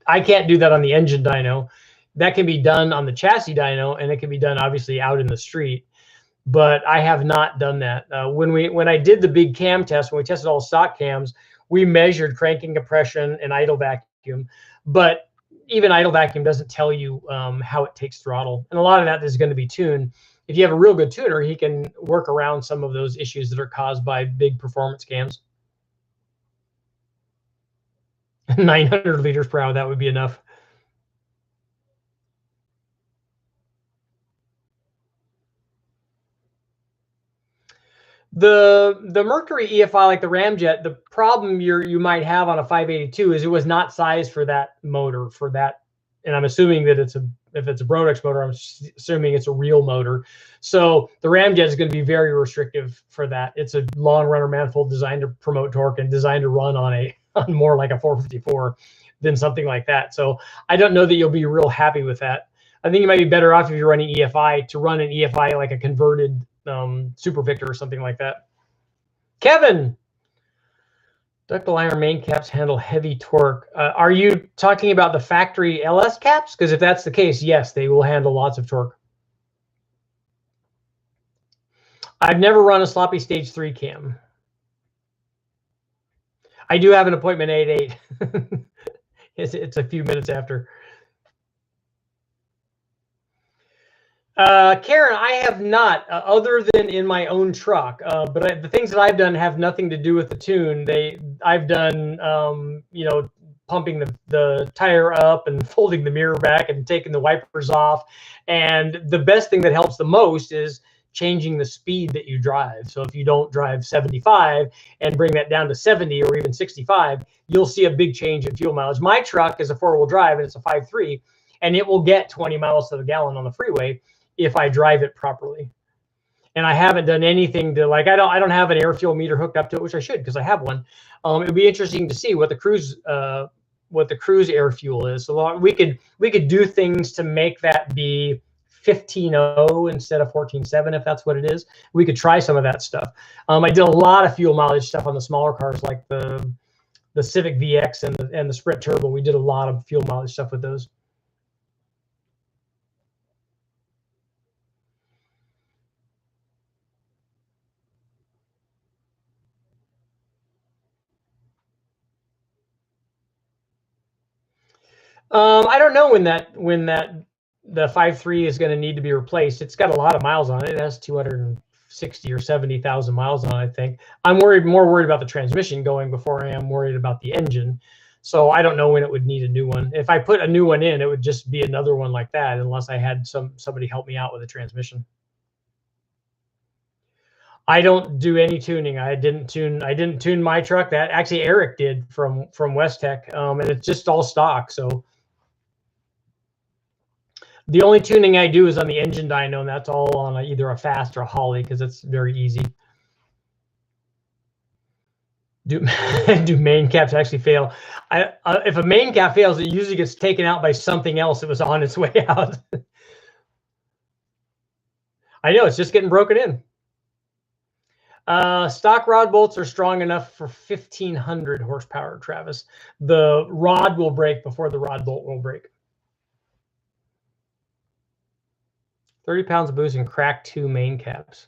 I can't do that on the engine dyno. That can be done on the chassis dyno, and it can be done obviously out in the street. But I have not done that. When I did the big cam test, when we tested all stock cams, we measured cranking compression and idle vacuum. But even idle vacuum doesn't tell you how it takes throttle, and a lot of that is going to be tuned. If you have a real good tuner, he can work around some of those issues that are caused by big performance cams. 900 liters per hour, that would be enough. The Mercury EFI, like the Ramjet, the problem you might have on a 582 is it was not sized for that motor, for that. And I'm assuming that if it's a Brodex motor, I'm assuming it's a real motor. So the Ramjet is going to be very restrictive for that. It's a long runner manifold designed to promote torque and designed to run on more like a 454 than something like that. So I don't know that you'll be real happy with that. I think you might be better off if you're running EFI to run an EFI like a converted Super Victor or something like that. Kevin, ductile iron main caps handle heavy torque. Are you talking about the factory LS caps? Because if that's the case, yes, they will handle lots of torque. I've never run a sloppy stage 3 cam. I do have an appointment at 8. It's a few minutes after. Karen, I have not, other than in my own truck. But the things that I've done have nothing to do with the tune. I've done, pumping the tire up and folding the mirror back and taking the wipers off. And the best thing that helps the most is changing the speed that you drive. So if you don't drive 75 and bring that down to 70 or even 65, you'll see a big change in fuel mileage. My truck is a 4-wheel drive and it's a 5.3, and it will get 20 miles to the gallon on the freeway if I drive it properly. And I haven't done anything to, like, I don't have an air fuel meter hooked up to it, which I should, because I have one. It'd be interesting to see what the cruise air fuel is. So we could do things to make that be 15.0 instead of 14.7, if that's what it is. We could try some of that stuff. I did a lot of fuel mileage stuff on the smaller cars, like the Civic VX and the Sprint Turbo. We did a lot of fuel mileage stuff with those. I don't know when the 5.3 is going to need to be replaced. It's got a lot of miles on it. It has 260 or 70,000 miles on it, I think. I'm more worried about the transmission going before I am worried about the engine. So I don't know when it would need a new one. If I put a new one in, it would just be another one like that, unless I had somebody help me out with a transmission. I don't do any tuning. I didn't tune my truck. That actually Eric did from Westech, and it's just all stock. So the only tuning I do is on the engine dyno, and that's all on either a fast or a Holly, because it's very easy. Do main caps actually fail? If a main cap fails, it usually gets taken out by something else that was on its way out. I know, it's just getting broken in. Stock rod bolts are strong enough for 1,500 horsepower, Travis. The rod will break before the rod bolt will break. 30 pounds of boost and crack 2 main caps.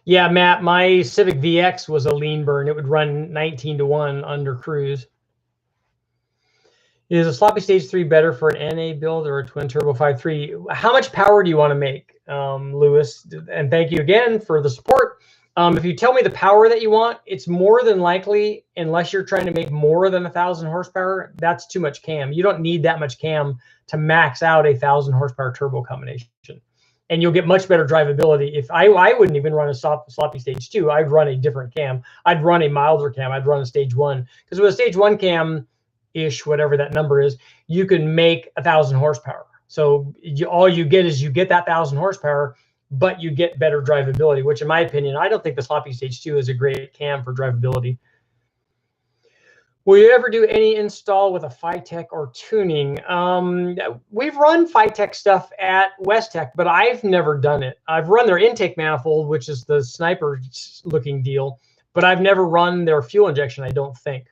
Yeah, Matt, my Civic VX was a lean burn. It would run 19-to-1 under cruise. Is a sloppy stage 3 better for an NA build or a twin turbo 5.3? How much power do you want to make, Lewis? And thank you again for the support. If you tell me the power that you want, it's more than likely, unless you're trying to make more than 1,000 horsepower, that's too much cam. You don't need that much cam to max out a 1,000 horsepower turbo combination. And you'll get much better drivability. If I wouldn't even run a sloppy stage 2, I'd run a different cam. I'd run a milder cam. I'd run a stage 1. Because with a stage 1 cam-ish, whatever that number is, you can make 1,000 horsepower. So all you get is you get that 1,000 horsepower, but you get better drivability, which in my opinion, I don't think the sloppy stage 2 is a great cam for drivability. Will you ever do any install with a Fitec or tuning? We've run Fitec stuff at Westech, but I've never done it. I've run their intake manifold, which is the sniper looking deal, but I've never run their fuel injection, I don't think.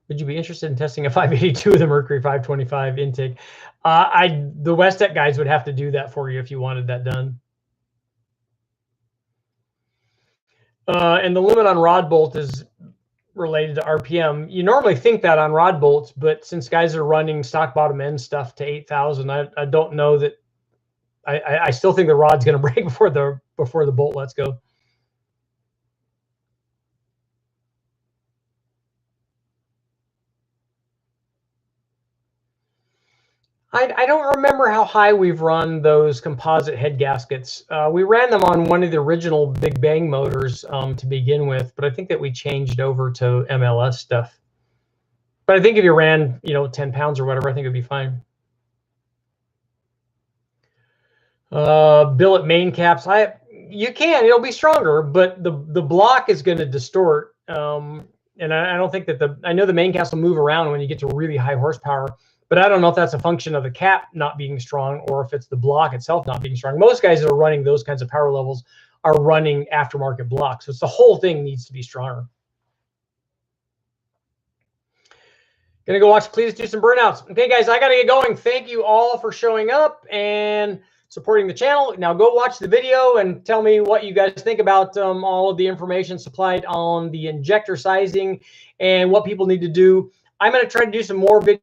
Would you be interested in testing a 582 with a Mercury 525 intake? The Westech guys would have to do that for you if you wanted that done. And the limit on rod bolt is related to RPM. You normally think that on rod bolts, but since guys are running stock bottom end stuff to 8,000, I don't know that. I still think the rod's going to break before the bolt lets go. I don't remember how high we've run those composite head gaskets. We ran them on one of the original Big Bang motors to begin with, but I think that we changed over to MLS stuff. But I think if you ran, 10 pounds or whatever, I think it'd be fine. Billet main caps, you can, it'll be stronger, but the block is going to distort. And I don't think that I know the main caps will move around when you get to really high horsepower. But I don't know if that's a function of the cap not being strong or if it's the block itself not being strong. Most guys that are running those kinds of power levels are running aftermarket blocks. So it's the whole thing needs to be stronger. Gonna go watch Please Do Some Burnouts. Okay, guys, I gotta get going. Thank you all for showing up and supporting the channel. Now go watch the video and tell me what you guys think about all of the information supplied on the injector sizing and what people need to do. I'm gonna try to do some more videos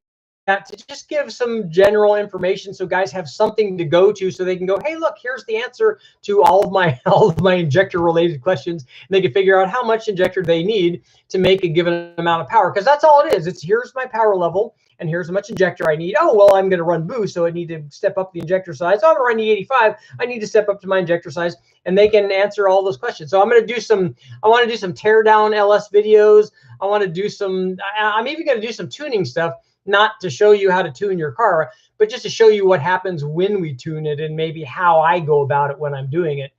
to just give some general information so guys have something to go to so they can go, hey, look, here's the answer to all of my injector related questions, and they can figure out how much injector they need to make a given amount of power, because that's all it is. It's here's my power level and here's how much injector I need. Oh, well, I'm going to run boost, so I need to step up the injector size. Oh, I'm going to run the 85. I need to step up to my injector size, and they can answer all those questions. So I'm going to do some, I want to do some tear down LS videos. I want to do some, I'm even going to do some tuning stuff, not to show you how to tune your car, but just to show you what happens when we tune it and maybe how I go about it when I'm doing it.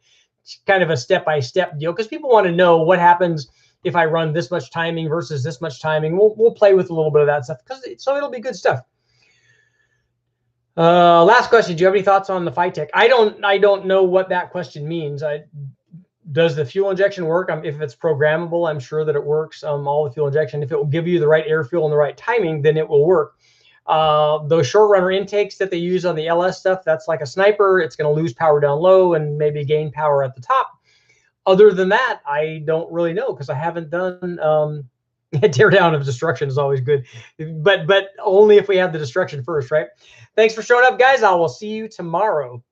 It's kind of a step-by-step deal, because people want to know what happens if I run this much timing versus this much timing. We'll play with a little bit of that stuff, so it'll be good stuff. Last question. Do you have any thoughts on the Fitec? I don't know what that question means. Does the fuel injection work? If it's programmable, I'm sure that it works. All the fuel injection, if it will give you the right air fuel and the right timing, then it will work. Those short runner intakes that they use on the LS stuff, that's like a sniper. It's going to lose power down low and maybe gain power at the top. Other than that, I don't really know, because I haven't done tear down of destruction is always good, but only if we have the destruction first, right? Thanks for showing up, guys. I will see you tomorrow.